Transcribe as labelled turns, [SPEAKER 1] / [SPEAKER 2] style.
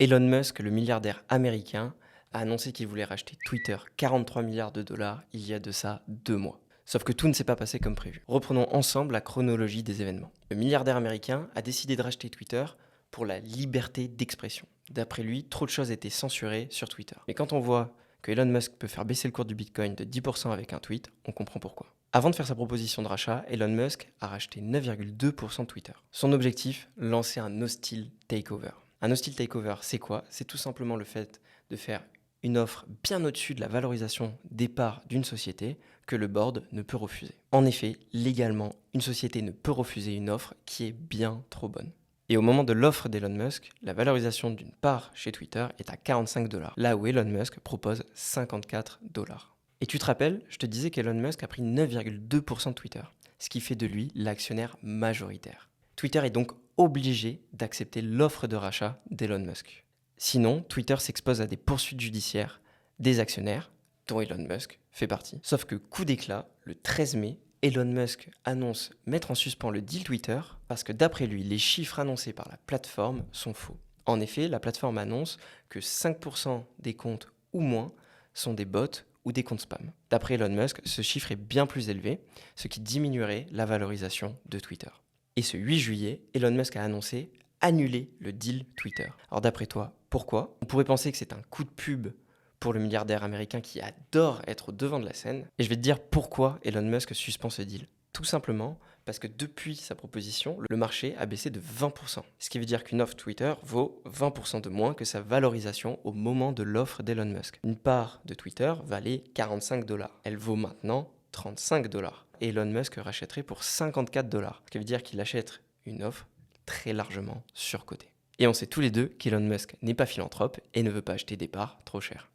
[SPEAKER 1] Elon Musk, le milliardaire américain, a annoncé qu'il voulait racheter Twitter 43 milliards de dollars il y a de ça 2 mois. Sauf que tout ne s'est pas passé comme prévu. Reprenons ensemble la chronologie des événements. Le milliardaire américain a décidé de racheter Twitter pour la liberté d'expression. D'après lui, trop de choses étaient censurées sur Twitter. Mais quand on voit que Elon Musk peut faire baisser le cours du Bitcoin de 10% avec un tweet, on comprend pourquoi. Avant de faire sa proposition de rachat, Elon Musk a racheté 9,2% de Twitter. Son objectif, lancer un hostile takeover. Un hostile takeover, c'est quoi? C'est tout simplement le fait de faire une offre bien au-dessus de la valorisation des parts d'une société que le board ne peut refuser. En effet, légalement, une société ne peut refuser une offre qui est bien trop bonne. Et au moment de l'offre d'Elon Musk, la valorisation d'une part chez Twitter est à 45 $, là où Elon Musk propose 54 $. Et tu te rappelles, je te disais qu'Elon Musk a pris 9,2% de Twitter, ce qui fait de lui l'actionnaire majoritaire. Twitter est donc obligé d'accepter l'offre de rachat d'Elon Musk. Sinon, Twitter s'expose à des poursuites judiciaires des actionnaires, dont Elon Musk fait partie. Sauf que coup d'éclat, le 13 mai, Elon Musk annonce mettre en suspens le deal Twitter parce que d'après lui, les chiffres annoncés par la plateforme sont faux. En effet, la plateforme annonce que 5% des comptes ou moins sont des bots ou des comptes spam. D'après Elon Musk, ce chiffre est bien plus élevé, ce qui diminuerait la valorisation de Twitter. Et ce 8 juillet, Elon Musk a annoncé annuler le deal Twitter. Alors d'après toi, pourquoi? On pourrait penser que c'est un coup de pub pour le milliardaire américain qui adore être au devant de la scène. Et je vais te dire pourquoi Elon Musk suspend ce deal. Tout simplement parce que depuis sa proposition, le marché a baissé de 20%. Ce qui veut dire qu'une offre Twitter vaut 20% de moins que sa valorisation au moment de l'offre d'Elon Musk. Une part de Twitter valait 45 $. Elle vaut maintenant 35 $. Et Elon Musk rachèterait pour 54 $. Ce qui veut dire qu'il achète une offre très largement surcotée. Et on sait tous les deux qu'Elon Musk n'est pas philanthrope et ne veut pas acheter des parts trop chères.